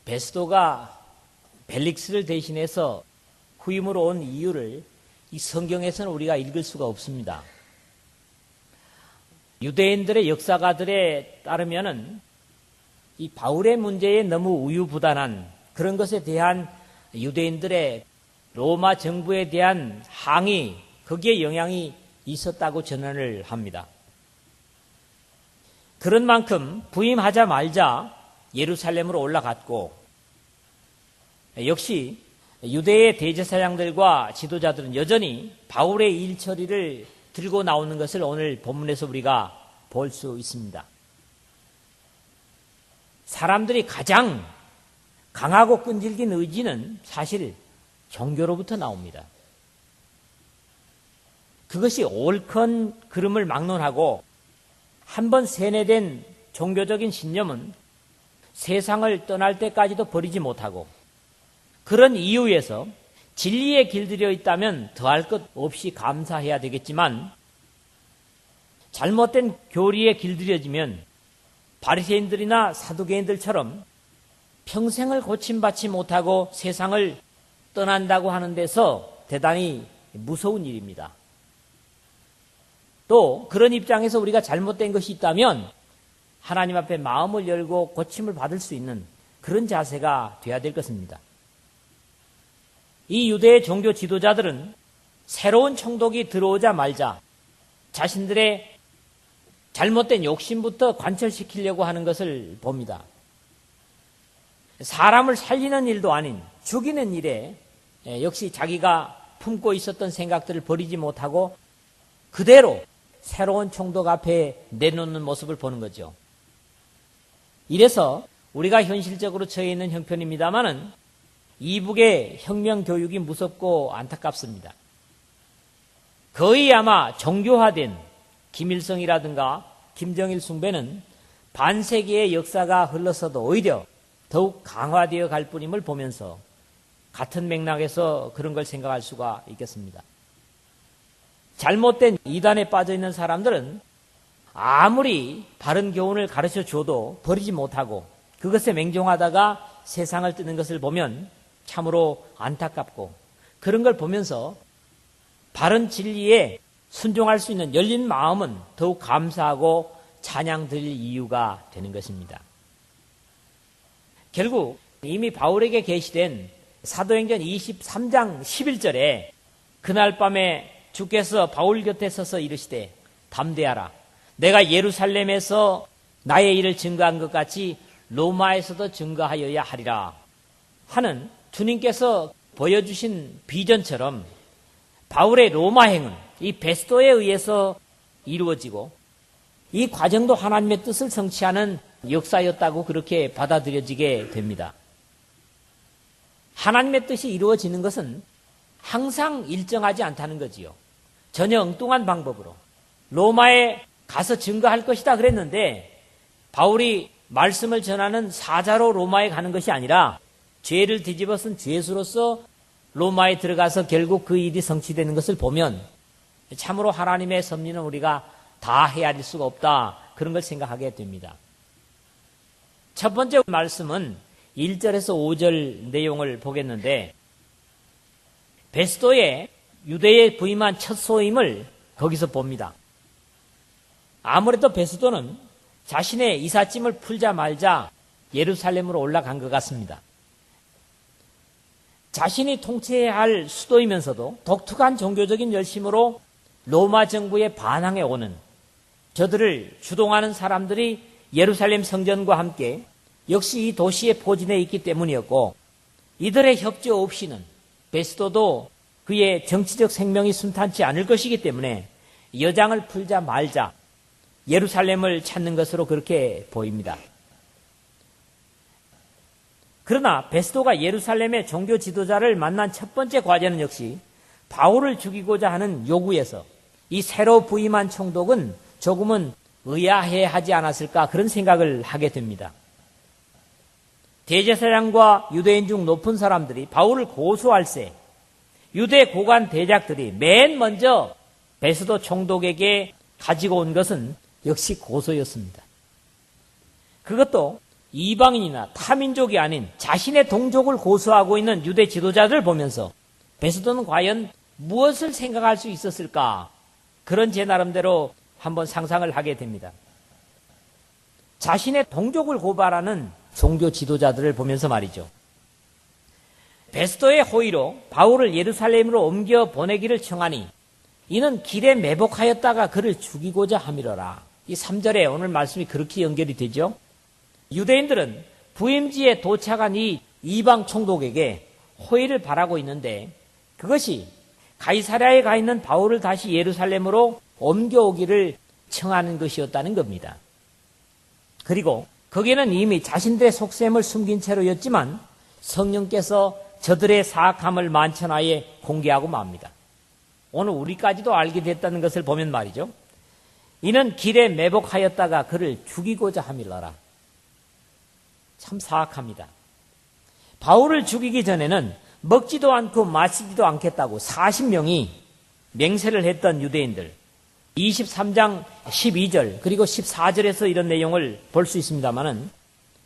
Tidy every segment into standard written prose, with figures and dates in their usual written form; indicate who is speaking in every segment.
Speaker 1: 베스도가 벨릭스를 대신해서 후임으로 온 이유를 이 성경에서는 우리가 읽을 수가 없습니다. 유대인들의 역사가들에 따르면은 이 바울의 문제에 너무 우유부단한 그런 것에 대한 유대인들의 로마 정부에 대한 항의, 거기에 영향이 있었다고 전언을 합니다. 그런 만큼 부임하자마자 예루살렘으로 올라갔고, 역시 유대의 대제사장들과 지도자들은 여전히 바울의 일 처리를 들고 나오는 것을 오늘 본문에서 우리가 볼 수 있습니다. 사람들이 가장 강하고 끈질긴 의지는 사실 종교로부터 나옵니다. 그것이 옳건 그름을 막론하고 한번 세뇌된 종교적인 신념은 세상을 떠날 때까지도 버리지 못하고, 그런 이유에서 진리에 길들여 있다면 더할 것 없이 감사해야 되겠지만 잘못된 교리에 길들여지면 바리새인들이나 사두개인들처럼 평생을 고침받지 못하고 세상을 떠난다고 하는 데서 대단히 무서운 일입니다. 또 그런 입장에서 우리가 잘못된 것이 있다면 하나님 앞에 마음을 열고 고침을 받을 수 있는 그런 자세가 되어야 될 것입니다. 이 유대의 종교 지도자들은 새로운 총독이 들어오자 말자 자신들의 잘못된 욕심부터 관철시키려고 하는 것을 봅니다. 사람을 살리는 일도 아닌 죽이는 일에 역시 자기가 품고 있었던 생각들을 버리지 못하고 그대로 새로운 총독 앞에 내놓는 모습을 보는 거죠. 이래서 우리가 현실적으로 처해 있는 형편입니다마는 이북의 혁명 교육이 무섭고 안타깝습니다. 거의 아마 종교화된 김일성이라든가 김정일 숭배는 반세기의 역사가 흘러서도 오히려 더욱 강화되어 갈 뿐임을 보면서 같은 맥락에서 그런 걸 생각할 수가 있겠습니다. 잘못된 이단에 빠져 있는 사람들은 아무리 바른 교훈을 가르쳐 줘도 버리지 못하고 그것에 맹종하다가 세상을 뜨는 것을 보면 참으로 안타깝고, 그런 걸 보면서 바른 진리에 순종할 수 있는 열린 마음은 더욱 감사하고 찬양 드릴 이유가 되는 것입니다. 결국 이미 바울에게 계시된 사도행전 23장 11절에 그날 밤에 주께서 바울 곁에 서서 이르시되 담대하라, 내가 예루살렘에서 나의 일을 증거한 것 같이 로마에서도 증거하여야 하리라 하는 주님께서 보여주신 비전처럼 바울의 로마행은 이 베스도에 의해서 이루어지고 이 과정도 하나님의 뜻을 성취하는 역사였다고 그렇게 받아들여지게 됩니다. 하나님의 뜻이 이루어지는 것은 항상 일정하지 않다는 거지요. 전혀 엉뚱한 방법으로 로마에 가서 증거할 것이다 그랬는데 바울이 말씀을 전하는 사자로 로마에 가는 것이 아니라 죄를 뒤집어 쓴 죄수로서 로마에 들어가서 결국 그 일이 성취되는 것을 보면 참으로 하나님의 섭리는 우리가 다 헤아릴 수가 없다, 그런 걸 생각하게 됩니다. 첫 번째 말씀은 1절에서 5절 내용을 보겠는데, 베스도에 유대에 부임한 첫 소임을 거기서 봅니다. 아무래도 베스도는 자신의 이삿짐을 풀자 말자 예루살렘으로 올라간 것 같습니다. 자신이 통치해야 할 수도이면서도 독특한 종교적인 열심으로 로마 정부에 반항해 오는 저들을 주동하는 사람들이 예루살렘 성전과 함께 역시 이 도시에 포진해 있기 때문이었고, 이들의 협조 없이는 베스도도 그의 정치적 생명이 순탄치 않을 것이기 때문에 여장을 풀자 말자 예루살렘을 찾는 것으로 그렇게 보입니다. 그러나 베스도가 예루살렘의 종교 지도자를 만난 첫 번째 과제는 역시 바울을 죽이고자 하는 요구에서 이 새로 부임한 총독은 조금은 의아해하지 않았을까, 그런 생각을 하게 됩니다. 대제사장과 유대인 중 높은 사람들이 바울을 고소할세 유대 고관 대작들이 맨 먼저 베스도 총독에게 가지고 온 것은 역시 고소였습니다. 그것도 이방인이나 타민족이 아닌 자신의 동족을 고수하고 있는 유대 지도자들을 보면서 베스도는 과연 무엇을 생각할 수 있었을까? 그런 제 나름대로 한번 상상을 하게 됩니다. 자신의 동족을 고발하는 종교 지도자들을 보면서 말이죠. 베스도의 호의로 바울을 예루살렘으로 옮겨 보내기를 청하니 이는 길에 매복하였다가 그를 죽이고자 함이로라. 이 3절에 오늘 말씀이 그렇게 연결이 되죠. 유대인들은 부임지에 도착한 이 이방 총독에게 호의를 바라고 있는데 그것이 가이사랴에 가 있는 바울을 다시 예루살렘으로 옮겨오기를 청하는 것이었다는 겁니다. 그리고 거기에는 이미 자신들의 속셈을 숨긴 채로였지만 성령께서 저들의 사악함을 만천하에 공개하고 맙니다. 오늘 우리까지도 알게 됐다는 것을 보면 말이죠. 이는 길에 매복하였다가 그를 죽이고자 함이라라. 참 사악합니다. 바울을 죽이기 전에는 먹지도 않고 마시지도 않겠다고 40명이 맹세를 했던 유대인들, 23장 12절 그리고 14절에서 이런 내용을 볼 수 있습니다만은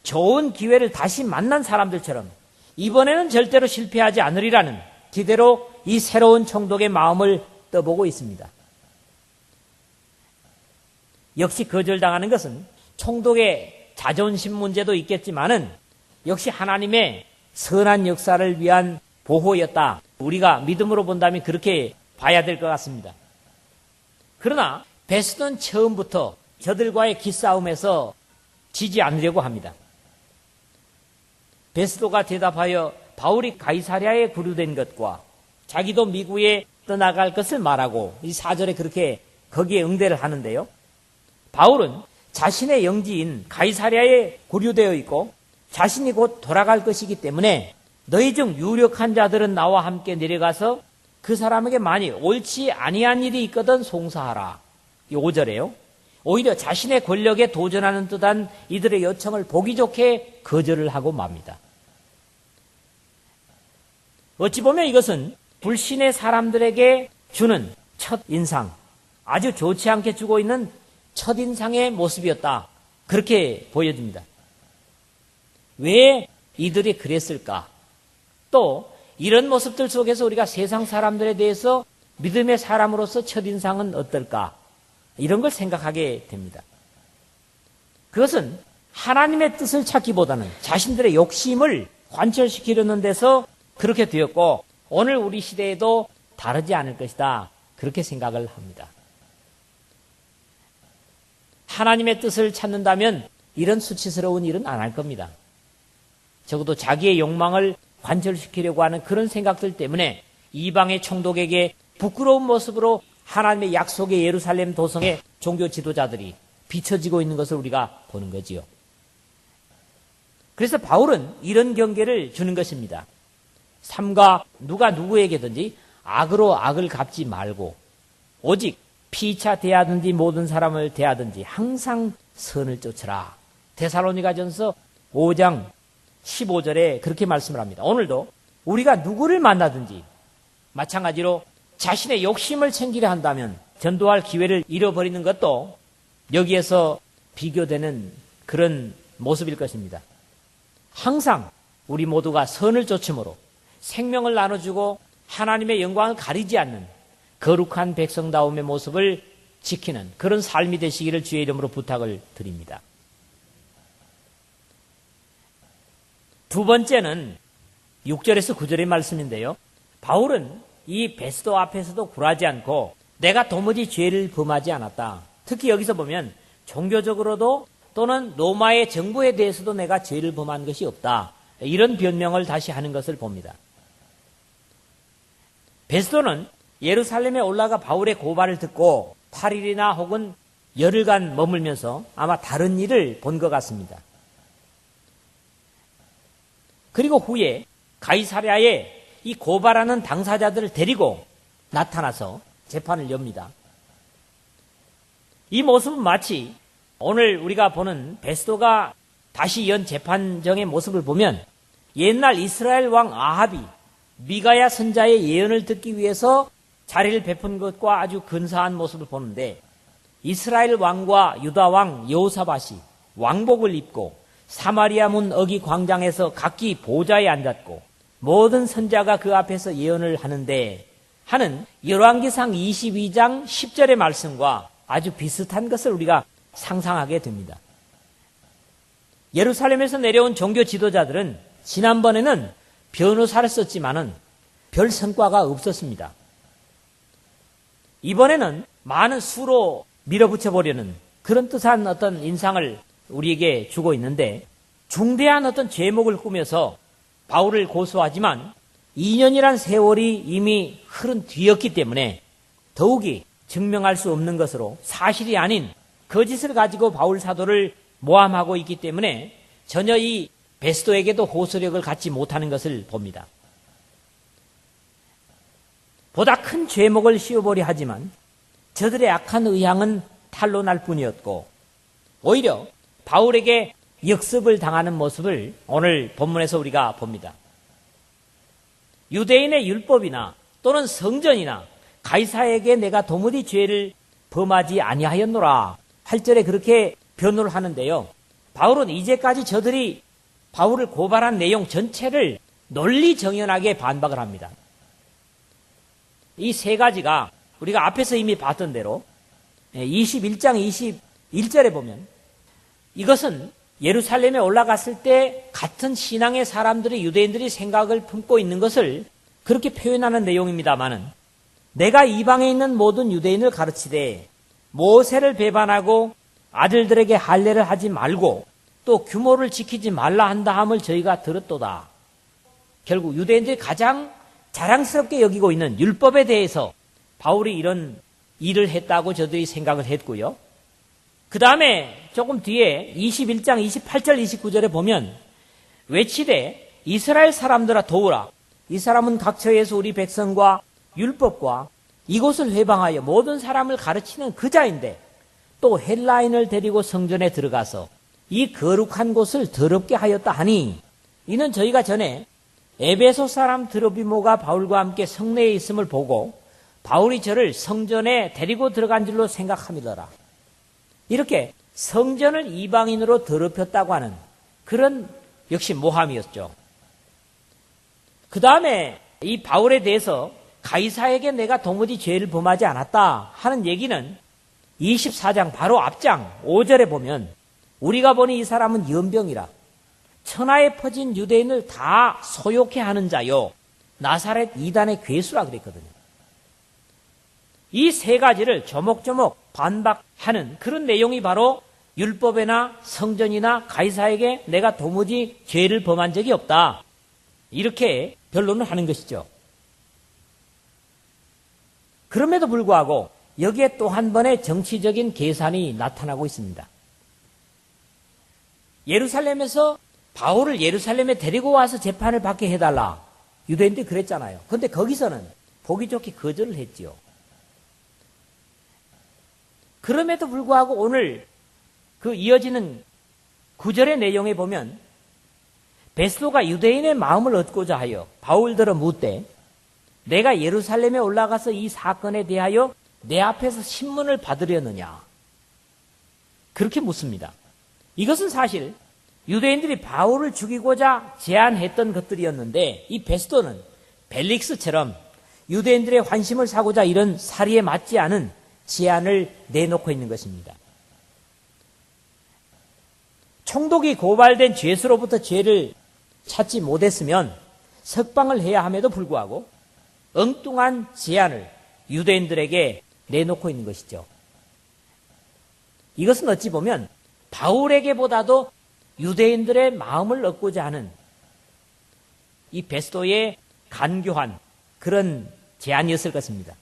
Speaker 1: 좋은 기회를 다시 만난 사람들처럼 이번에는 절대로 실패하지 않으리라는 기대로 이 새로운 총독의 마음을 떠보고 있습니다. 역시 거절당하는 것은 총독의 자존심 문제도 있겠지만은 역시 하나님의 선한 역사를 위한 보호였다. 우리가 믿음으로 본다면 그렇게 봐야 될 것 같습니다. 그러나 베스도는 처음부터 저들과의 기싸움에서 지지 않으려고 합니다. 베스도가 대답하여 바울이 가이사랴에 구류된 것과 자기도 미국에 떠나갈 것을 말하고 이 4절에 그렇게 거기에 응대를 하는데요. 바울은 자신의 영지인 가이사랴에 구류되어 있고 자신이 곧 돌아갈 것이기 때문에 너희 중 유력한 자들은 나와 함께 내려가서 그 사람에게 만일 옳지 아니한 일이 있거든 송사하라. 이 5절에요. 오히려 자신의 권력에 도전하는 듯한 이들의 요청을 보기 좋게 거절을 하고 맙니다. 어찌 보면 이것은 불신의 사람들에게 주는 첫 인상, 아주 좋지 않게 주고 있는 첫 인상의 모습이었다. 그렇게 보여집니다. 왜 이들이 그랬을까? 또 이런 모습들 속에서 우리가 세상 사람들에 대해서 믿음의 사람으로서 첫인상은 어떨까? 이런 걸 생각하게 됩니다. 그것은 하나님의 뜻을 찾기보다는 자신들의 욕심을 관철시키려는 데서 그렇게 되었고 오늘 우리 시대에도 다르지 않을 것이다. 그렇게 생각을 합니다. 하나님의 뜻을 찾는다면 이런 수치스러운 일은 안 할 겁니다. 적어도 자기의 욕망을 관철시키려고 하는 그런 생각들 때문에 이방의 총독에게 부끄러운 모습으로 하나님의 약속의 예루살렘 도성의 종교 지도자들이 비춰지고 있는 것을 우리가 보는 거지요. 그래서 바울은 이런 경계를 주는 것입니다. 삼가 누가 누구에게든지 악으로 악을 갚지 말고 오직 피차 대하든지 모든 사람을 대하든지 항상 선을 쫓으라. 데살로니가전서 5장 15절에 그렇게 말씀을 합니다. 오늘도 우리가 누구를 만나든지 마찬가지로 자신의 욕심을 챙기려 한다면 전도할 기회를 잃어버리는 것도 여기에서 비교되는 그런 모습일 것입니다. 항상 우리 모두가 선을 쫓음으로 생명을 나눠주고 하나님의 영광을 가리지 않는 거룩한 백성다움의 모습을 지키는 그런 삶이 되시기를 주의 이름으로 부탁을 드립니다. 두 번째는 6절에서 9절의 말씀인데요. 바울은 이 베스도 앞에서도 굴하지 않고 내가 도무지 죄를 범하지 않았다. 특히 여기서 보면 종교적으로도 또는 로마의 정부에 대해서도 내가 죄를 범한 것이 없다. 이런 변명을 다시 하는 것을 봅니다. 베스도는 예루살렘에 올라가 바울의 고발을 듣고 8일이나 혹은 열흘간 머물면서 아마 다른 일을 본 것 같습니다. 그리고 후에 가이사랴에 이 고발하는 당사자들을 데리고 나타나서 재판을 엽니다. 이 모습은 마치 오늘 우리가 보는 베스도가 다시 연 재판정의 모습을 보면 옛날 이스라엘 왕 아합이 미가야 선자의 예언을 듣기 위해서 자리를 베푼 것과 아주 근사한 모습을 보는데 이스라엘 왕과 유다 왕 여호사밧이 왕복을 입고 사마리아 문 어기 광장에서 각기 보좌에 앉았고 모든 선자가 그 앞에서 예언을 하는데 하는 열왕기상 22장 10절의 말씀과 아주 비슷한 것을 우리가 상상하게 됩니다. 예루살렘에서 내려온 종교 지도자들은 지난번에는 변호사를 썼지만은 별 성과가 없었습니다. 이번에는 많은 수로 밀어붙여보려는 그런 뜻한 어떤 인상을 우리에게 주고 있는데 중대한 어떤 죄목을 꾸며서 바울을 고소하지만 2년이란 세월이 이미 흐른 뒤였기 때문에 더욱이 증명할 수 없는 것으로 사실이 아닌 거짓을 가지고 바울 사도를 모함하고 있기 때문에 전혀 이 베스도에게도 호소력을 갖지 못하는 것을 봅니다. 보다 큰 죄목을 씌워보려 하지만 저들의 악한 의향은 탈로 날 뿐이었고 오히려 바울에게 역습을 당하는 모습을 오늘 본문에서 우리가 봅니다. 유대인의 율법이나 또는 성전이나 가이사에게 내가 도무지 죄를 범하지 아니하였노라 8절에 그렇게 변호를 하는데요. 바울은 이제까지 저들이 바울을 고발한 내용 전체를 논리정연하게 반박을 합니다. 이 세 가지가 우리가 앞에서 이미 봤던 대로 21장 21절에 보면 이것은 예루살렘에 올라갔을 때 같은 신앙의 사람들이 유대인들이 생각을 품고 있는 것을 그렇게 표현하는 내용입니다마는 내가 이방에 있는 모든 유대인을 가르치되 모세를 배반하고 아들들에게 할례를 하지 말고 또 규모를 지키지 말라 한다 함을 저희가 들었도다. 결국 유대인들이 가장 자랑스럽게 여기고 있는 율법에 대해서 바울이 이런 일을 했다고 저들이 생각을 했고요. 그 다음에 조금 뒤에 21장 28절 29절에 보면 외치되 이스라엘 사람들아 도우라. 이 사람은 각처에서 우리 백성과 율법과 이곳을 회방하여 모든 사람을 가르치는 그자인데 또 헬라인을 데리고 성전에 들어가서 이 거룩한 곳을 더럽게 하였다 하니 이는 저희가 전에 에베소 사람 드로비모가 바울과 함께 성내에 있음을 보고 바울이 저를 성전에 데리고 들어간 줄로 생각함이더라. 이렇게 성전을 이방인으로 더럽혔다고 하는 그런 역시 모함이었죠. 그 다음에 이 바울에 대해서 가이사에게 내가 도무지 죄를 범하지 않았다 하는 얘기는 24장 바로 앞장 5절에 보면 우리가 보니 이 사람은 연병이라 천하에 퍼진 유대인을 다 소욕해 하는 자요 나사렛 이단의 괴수라 그랬거든요. 이 세 가지를 조목조목 반박하는 그런 내용이 바로 율법이나 성전이나 가이사에게 내가 도무지 죄를 범한 적이 없다. 이렇게 변론을 하는 것이죠. 그럼에도 불구하고 여기에 또 한 번의 정치적인 계산이 나타나고 있습니다. 예루살렘에서 바울을 예루살렘에 데리고 와서 재판을 받게 해달라. 유대인들이 그랬잖아요. 그런데 거기서는 보기 좋게 거절을 했지요. 그럼에도 불구하고 오늘 그 이어지는 9절의 내용에 보면 베스도가 유대인의 마음을 얻고자 하여 바울들을 묻되 내가 예루살렘에 올라가서 이 사건에 대하여 내 앞에서 신문을 받으려느냐 그렇게 묻습니다. 이것은 사실 유대인들이 바울을 죽이고자 제안했던 것들이었는데 이 베스도는 벨릭스처럼 유대인들의 환심을 사고자 이런 사리에 맞지 않은 제안을 내놓고 있는 것입니다. 총독이 고발된 죄수로부터 죄를 찾지 못했으면 석방을 해야 함에도 불구하고 엉뚱한 제안을 유대인들에게 내놓고 있는 것이죠. 이것은 어찌 보면 바울에게보다도 유대인들의 마음을 얻고자 하는 이 베스도의 간교한 그런 제안이었을 것입니다.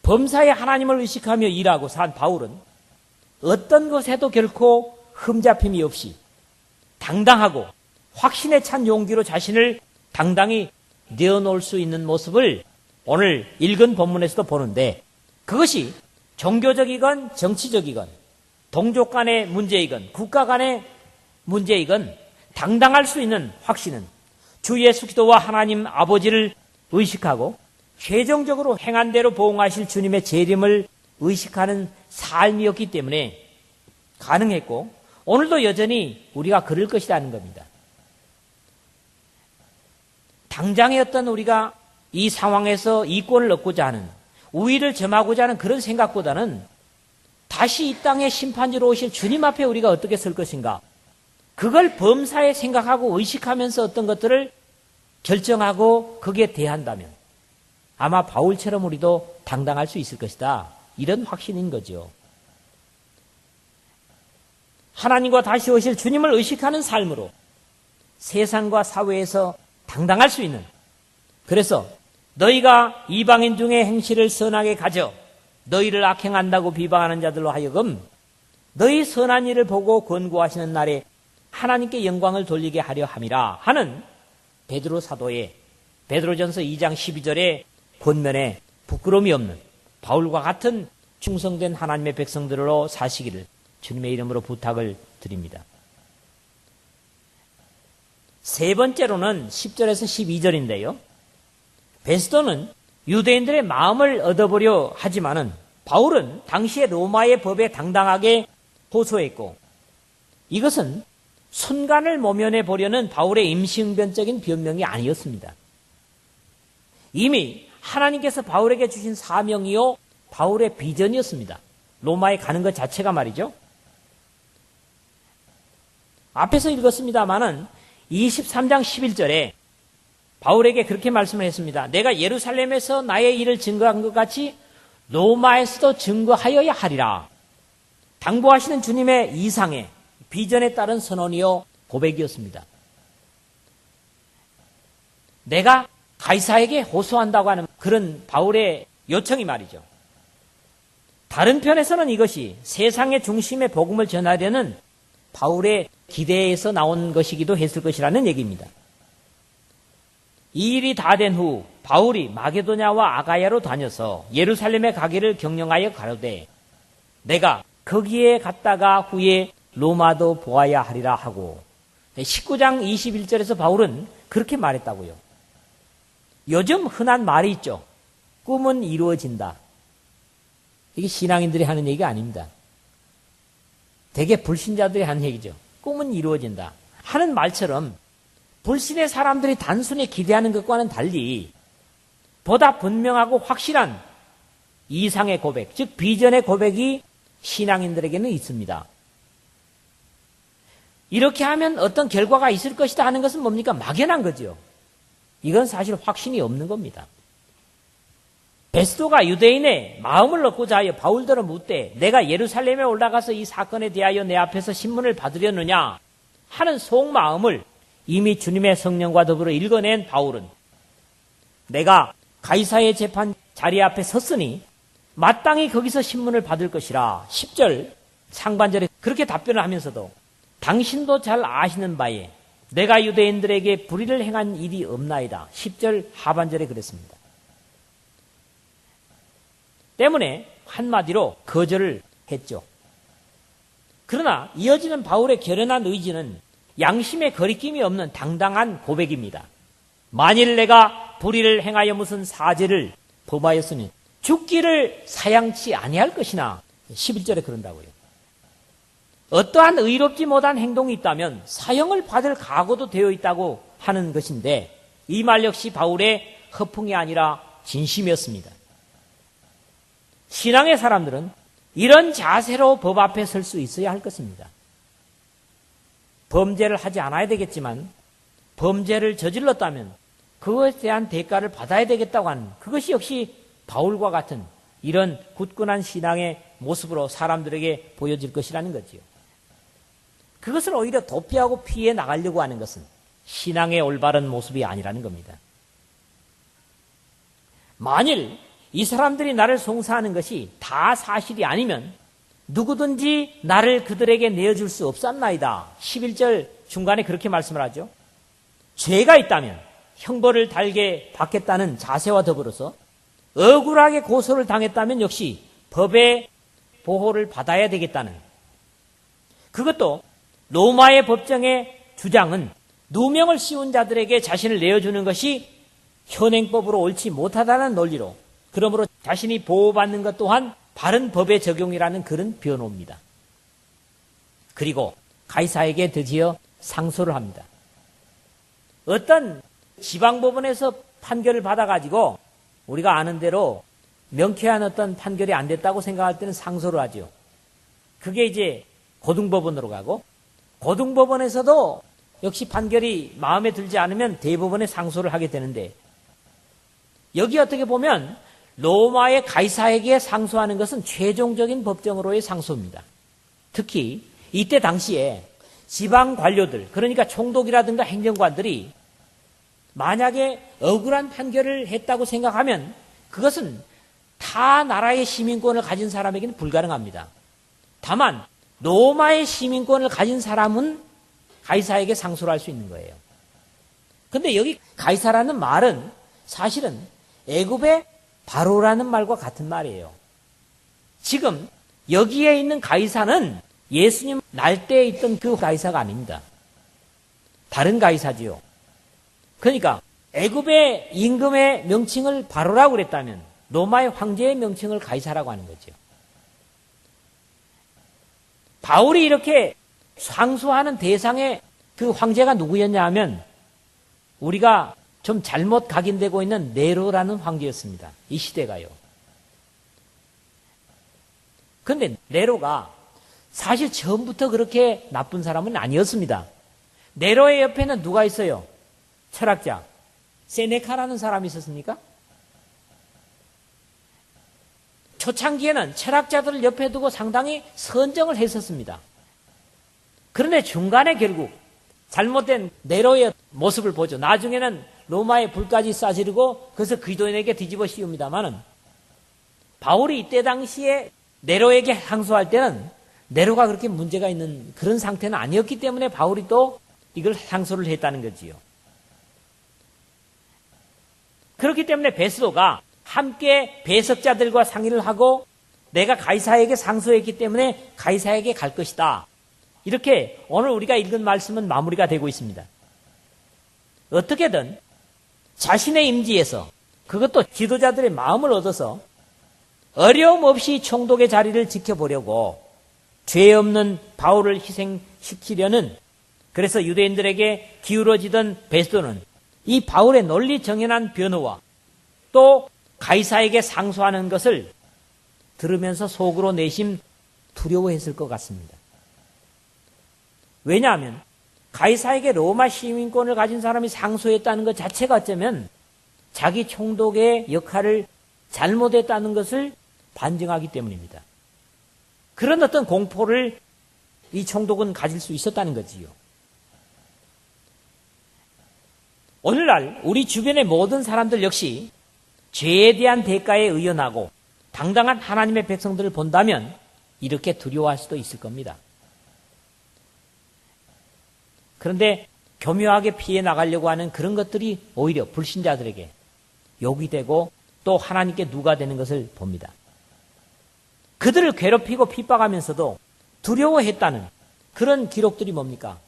Speaker 1: 범사에 하나님을 의식하며 일하고 산 바울은 어떤 것에도 결코 흠잡힘이 없이 당당하고 확신에 찬 용기로 자신을 당당히 내어놓을 수 있는 모습을 오늘 읽은 본문에서도 보는데 그것이 종교적이건 정치적이건 동족 간의 문제이건 국가 간의 문제이건 당당할 수 있는 확신은 주 예수 그리스도와 하나님 아버지를 의식하고 최종적으로 행한 대로 보응하실 주님의 재림을 의식하는 삶이었기 때문에 가능했고 오늘도 여전히 우리가 그럴 것이라는 겁니다. 당장의 어떤 우리가 이 상황에서 이권을 얻고자 하는, 우위를 점하고자 하는 그런 생각보다는 다시 이 땅의 심판지로 오실 주님 앞에 우리가 어떻게 설 것인가, 그걸 범사에 생각하고 의식하면서 어떤 것들을 결정하고 거기에 대한다면 아마 바울처럼 우리도 당당할 수 있을 것이다, 이런 확신인 거죠. 하나님과 다시 오실 주님을 의식하는 삶으로 세상과 사회에서 당당할 수 있는, 그래서 너희가 이방인 중에 행실을 선하게 가져 너희를 악행한다고 비방하는 자들로 하여금 너희 선한 일을 보고 권고하시는 날에 하나님께 영광을 돌리게 하려 함이라 하는 베드로 사도의 베드로전서 2장 12절의 권면에 부끄러움이 없는 바울과 같은 충성된 하나님의 백성들로 사시기를 주님의 이름으로 부탁을 드립니다. 세 번째로는 10절에서 12절인데요. 베스도는 유대인들의 마음을 얻어보려 하지만은 바울은 당시의 로마의 법에 당당하게 호소했고, 이것은 순간을 모면해 보려는 바울의 임시응변적인 변명이 아니었습니다. 이미 하나님께서 바울에게 주신 사명이요 바울의 비전이었습니다. 로마에 가는 것 자체가 말이죠. 앞에서 읽었습니다마는 23장 11절에 바울에게 그렇게 말씀을 했습니다. 내가 예루살렘에서 나의 일을 증거한 것 같이 로마에서도 증거하여야 하리라. 당부하시는 주님의 이상의 비전에 따른 선언이요 고백이었습니다. 내가 가이사에게 호소한다고 하는 그런 바울의 요청이 말이죠. 다른 편에서는 이것이 세상의 중심에 복음을 전하려는 바울의 기대에서 나온 것이기도 했을 것이라는 얘기입니다. 이 일이 다 된 후 바울이 마게도냐와 아가야로 다녀서 예루살렘에 가기를 경영하여 가로되 내가 거기에 갔다가 후에 로마도 보아야 하리라 하고, 19장 21절에서 바울은 그렇게 말했다고요. 요즘 흔한 말이 있죠. 꿈은 이루어진다. 이게 신앙인들이 하는 얘기가 아닙니다. 대개 불신자들이 하는 얘기죠. 꿈은 이루어진다 하는 말처럼 불신의 사람들이 단순히 기대하는 것과는 달리 보다 분명하고 확실한 이상의 고백, 즉 비전의 고백이 신앙인들에게는 있습니다. 이렇게 하면 어떤 결과가 있을 것이다 하는 것은 뭡니까? 막연한 거죠. 이건 사실 확신이 없는 겁니다. 베스도가 유대인의 마음을 얻고자 하여 바울더러 묻되 내가 예루살렘에 올라가서 이 사건에 대하여 내 앞에서 신문을 받으려느냐 하는 속마음을 이미 주님의 성령과 더불어 읽어낸 바울은 내가 가이사의 재판 자리 앞에 섰으니 마땅히 거기서 신문을 받을 것이라. 10절 상반절에 그렇게 답변을 하면서도 당신도 잘 아시는 바에 내가 유대인들에게 불의를 행한 일이 없나이다. 10절 하반절에 그랬습니다. 때문에 한마디로 거절을 했죠. 그러나 이어지는 바울의 결연한 의지는 양심의 거리낌이 없는 당당한 고백입니다. 만일 내가 불의를 행하여 무슨 사죄를 범하였으니 죽기를 사양치 아니할 것이나 11절에 그런다고요. 어떠한 의롭지 못한 행동이 있다면 사형을 받을 각오도 되어 있다고 하는 것인데 이 말 역시 바울의 허풍이 아니라 진심이었습니다. 신앙의 사람들은 이런 자세로 법 앞에 설 수 있어야 할 것입니다. 범죄를 하지 않아야 되겠지만 범죄를 저질렀다면 그것에 대한 대가를 받아야 되겠다고 하는 그것이 역시 바울과 같은 이런 굳건한 신앙의 모습으로 사람들에게 보여질 것이라는 거지요. 그것을 오히려 도피하고 피해 나가려고 하는 것은 신앙의 올바른 모습이 아니라는 겁니다. 만일 이 사람들이 나를 송사하는 것이 다 사실이 아니면 누구든지 나를 그들에게 내어줄 수 없었나이다. 11절 중간에 그렇게 말씀을 하죠. 죄가 있다면 형벌을 달게 받겠다는 자세와 더불어서 억울하게 고소를 당했다면 역시 법의 보호를 받아야 되겠다는, 그것도 로마의 법정의 주장은 누명을 씌운 자들에게 자신을 내어주는 것이 현행법으로 옳지 못하다는 논리로, 그러므로 자신이 보호받는 것 또한 바른 법의 적용이라는 그런 변호입니다. 그리고 가이사에게 드디어 상소를 합니다. 어떤 지방법원에서 판결을 받아가지고 우리가 아는 대로 명쾌한 어떤 판결이 안 됐다고 생각할 때는 상소를 하죠. 그게 이제 고등법원으로 가고, 고등법원에서도 역시 판결이 마음에 들지 않으면 대법원에 상소를 하게 되는데, 여기 어떻게 보면 로마의 가이사에게 상소하는 것은 최종적인 법정으로의 상소입니다. 특히 이때 당시에 지방 관료들, 그러니까 총독이라든가 행정관들이 만약에 억울한 판결을 했다고 생각하면 그것은 타 나라의 시민권을 가진 사람에게는 불가능합니다. 다만 로마의 시민권을 가진 사람은 가이사에게 상소를 할 수 있는 거예요. 그런데 여기 가이사라는 말은 사실은 애굽의 바로라는 말과 같은 말이에요. 지금 여기에 있는 가이사는 예수님 날 때에 있던 그 가이사가 아닙니다. 다른 가이사지요. 그러니까 애굽의 임금의 명칭을 바로라고 그랬다면 로마의 황제의 명칭을 가이사라고 하는 거죠. 바울이 이렇게 상소하는 대상의 그 황제가 누구였냐 하면 우리가 좀 잘못 각인되고 있는 네로라는 황제였습니다. 이 시대가요. 그런데 네로가 사실 처음부터 그렇게 나쁜 사람은 아니었습니다. 네로의 옆에는 누가 있어요? 철학자 세네카라는 사람이 있었습니까? 초창기에는 철학자들을 옆에 두고 상당히 선정을 했었습니다. 그런데 중간에 결국 잘못된 네로의 모습을 보죠. 나중에는 로마에 불까지 쏴지르고 그래서 그리스도인에게 뒤집어 씌웁니다만은 바울이 이때 당시에 네로에게 항소할 때는 네로가 그렇게 문제가 있는 그런 상태는 아니었기 때문에 바울이 또 이걸 상소를 했다는 거지요. 그렇기 때문에 베스도가 함께 배석자들과 상의를 하고 내가 가이사에게 상소했기 때문에 가이사에게 갈 것이다. 이렇게 오늘 우리가 읽은 말씀은 마무리가 되고 있습니다. 어떻게든 자신의 임지에서 그것도 지도자들의 마음을 얻어서 어려움 없이 총독의 자리를 지켜보려고 죄 없는 바울을 희생시키려는, 그래서 유대인들에게 기울어지던 베스도는 이 바울의 논리 정연한 변호와 또 가이사에게 상소하는 것을 들으면서 속으로 내심 두려워했을 것 같습니다. 왜냐하면 가이사에게 로마 시민권을 가진 사람이 상소했다는 것 자체가 어쩌면 자기 총독의 역할을 잘못했다는 것을 반증하기 때문입니다. 그런 어떤 공포를 이 총독은 가질 수 있었다는 거지요. 오늘날 우리 주변의 모든 사람들 역시 죄에 대한 대가에 의연하고 당당한 하나님의 백성들을 본다면 이렇게 두려워할 수도 있을 겁니다. 그런데 교묘하게 피해 나가려고 하는 그런 것들이 오히려 불신자들에게 욕이 되고 또 하나님께 누가 되는 것을 봅니다. 그들을 괴롭히고 핍박하면서도 두려워했다는 그런 기록들이 뭡니까?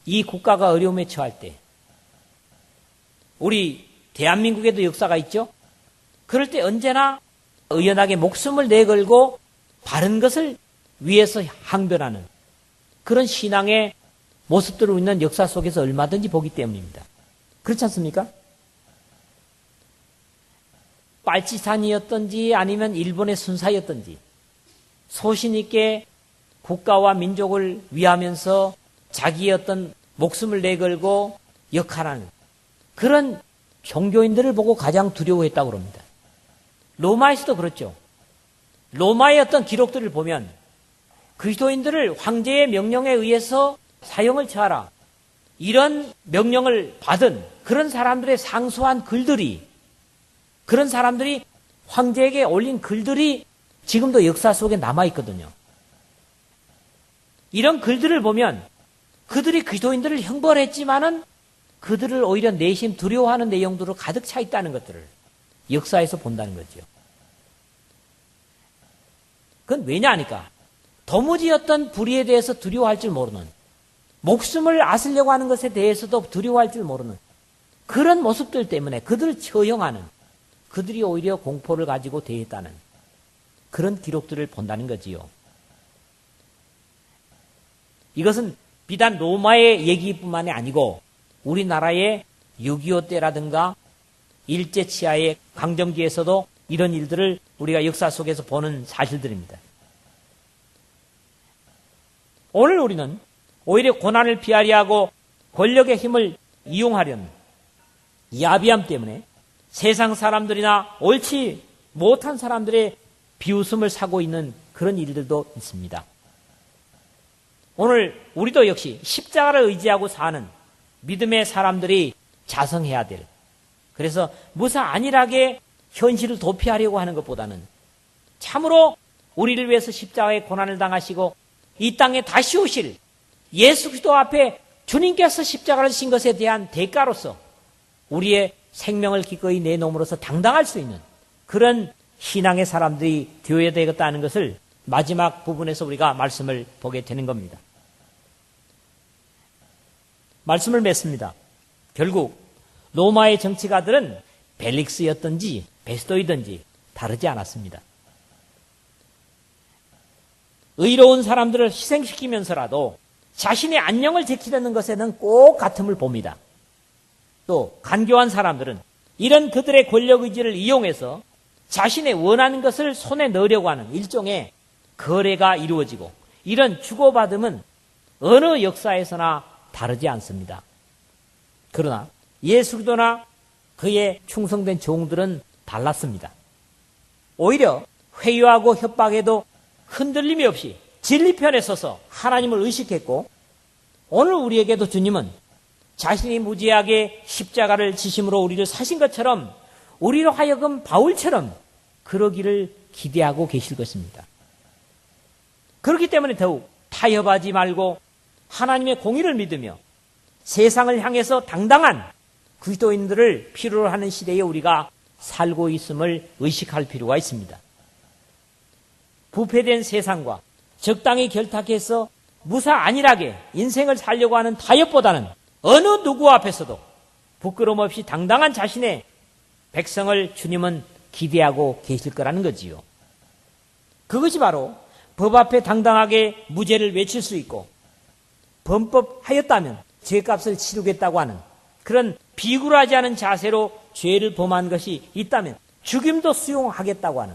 Speaker 1: 이 국가가 어려움에 처할 때, 우리 대한민국에도 역사가 있죠? 그럴 때 언제나 의연하게 목숨을 내걸고 바른 것을 위해서 항변하는 그런 신앙의 모습들을 있는 역사 속에서 얼마든지 보기 때문입니다. 그렇지 않습니까? 빨치산이었던지 아니면 일본의 순사였던지 소신 있게 국가와 민족을 위하면서 자기의 어떤 목숨을 내걸고 역할하는 그런 종교인들을 보고 가장 두려워했다고 합니다. 로마에서도 그렇죠. 로마의 어떤 기록들을 보면 그리스도인들을 황제의 명령에 의해서 사형을 처하라, 이런 명령을 받은 그런 사람들의 상소한 글들이, 그런 사람들이 황제에게 올린 글들이 지금도 역사 속에 남아있거든요. 이런 글들을 보면 그들이 그리스도인들을 형벌했지만은 그들을 오히려 내심 두려워하는 내용들로 가득 차 있다는 것들을 역사에서 본다는 거죠. 그건 왜냐 하니까 도무지 어떤 불의에 대해서 두려워할 줄 모르는, 목숨을 앗으려고 하는 것에 대해서도 두려워할 줄 모르는 그런 모습들 때문에 그들을 처형하는, 그들이 오히려 공포를 가지고 대했다는 그런 기록들을 본다는 거지요. 이것은 비단 로마의 얘기뿐만이 아니고 우리나라의 6.25 때라든가 일제치하의 강점기에서도 이런 일들을 우리가 역사 속에서 보는 사실들입니다. 오늘 우리는 오히려 고난을 피하려 하고 권력의 힘을 이용하려는 야비함 때문에 세상 사람들이나 옳지 못한 사람들의 비웃음을 사고 있는 그런 일들도 있습니다. 오늘 우리도 역시 십자가를 의지하고 사는 믿음의 사람들이 자성해야 될, 그래서 무사 안일하게 현실을 도피하려고 하는 것보다는 참으로 우리를 위해서 십자가의 고난을 당하시고 이 땅에 다시 오실 예수 그리스도 앞에 주님께서 십자가를 진 것에 대한 대가로서 우리의 생명을 기꺼이 내놓음으로써 당당할 수 있는 그런 신앙의 사람들이 되어야 되겠다는 것을 마지막 부분에서 우리가 말씀을 보게 되는 겁니다. 말씀을 맺습니다. 결국 로마의 정치가들은 벨릭스였든지 베스도이든지 다르지 않았습니다. 의로운 사람들을 희생시키면서라도 자신의 안녕을 지키려는 것에는 꼭 같음을 봅니다. 또 간교한 사람들은 이런 그들의 권력 의지를 이용해서 자신의 원하는 것을 손에 넣으려고 하는 일종의 거래가 이루어지고 이런 주고받음은 어느 역사에서나 다르지 않습니다. 그러나 예수 그리스도나 그의 충성된 종들은 달랐습니다. 오히려 회유하고 협박에도 흔들림이 없이 진리 편에 서서 하나님을 의식했고 오늘 우리에게도 주님은 자신이 무지하게 십자가를 지심으로 우리를 사신 것처럼 우리로 하여금 바울처럼 그러기를 기대하고 계실 것입니다. 그렇기 때문에 더욱 타협하지 말고 하나님의 공의를 믿으며 세상을 향해서 당당한 그리스도인들을 필요로 하는 시대에 우리가 살고 있음을 의식할 필요가 있습니다. 부패된 세상과 적당히 결탁해서 무사 안일하게 인생을 살려고 하는 타협보다는 어느 누구 앞에서도 부끄러움 없이 당당한 자신의 백성을 주님은 기대하고 계실 거라는 거지요. 그것이 바로 법 앞에 당당하게 무죄를 외칠 수 있고 범법하였다면 죄값을 치르겠다고 하는 그런 비굴하지 않은 자세로 죄를 범한 것이 있다면 죽임도 수용하겠다고 하는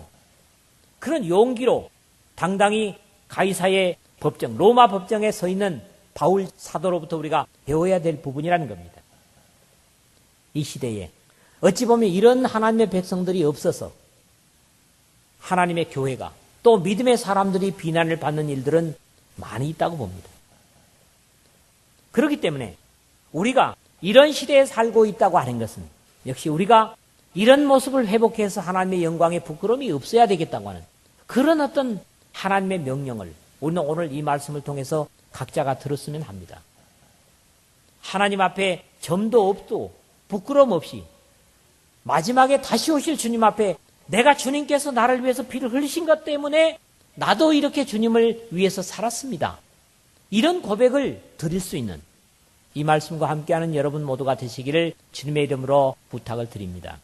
Speaker 1: 그런 용기로 당당히 가이사의 법정, 로마 법정에 서 있는 바울 사도로부터 우리가 배워야 될 부분이라는 겁니다. 이 시대에 어찌 보면 이런 하나님의 백성들이 없어서 하나님의 교회가 또 믿음의 사람들이 비난을 받는 일들은 많이 있다고 봅니다. 그렇기 때문에 우리가 이런 시대에 살고 있다고 하는 것은 역시 우리가 이런 모습을 회복해서 하나님의 영광에 부끄러움이 없어야 되겠다고 하는 그런 어떤 하나님의 명령을 우리는 오늘 이 말씀을 통해서 각자가 들었으면 합니다. 하나님 앞에 점도 없고 부끄러움 없이 마지막에 다시 오실 주님 앞에 내가 주님께서 나를 위해서 피를 흘리신 것 때문에 나도 이렇게 주님을 위해서 살았습니다. 이런 고백을 드릴 수 있는 이 말씀과 함께하는 여러분 모두가 되시기를 주님의 이름으로 부탁을 드립니다.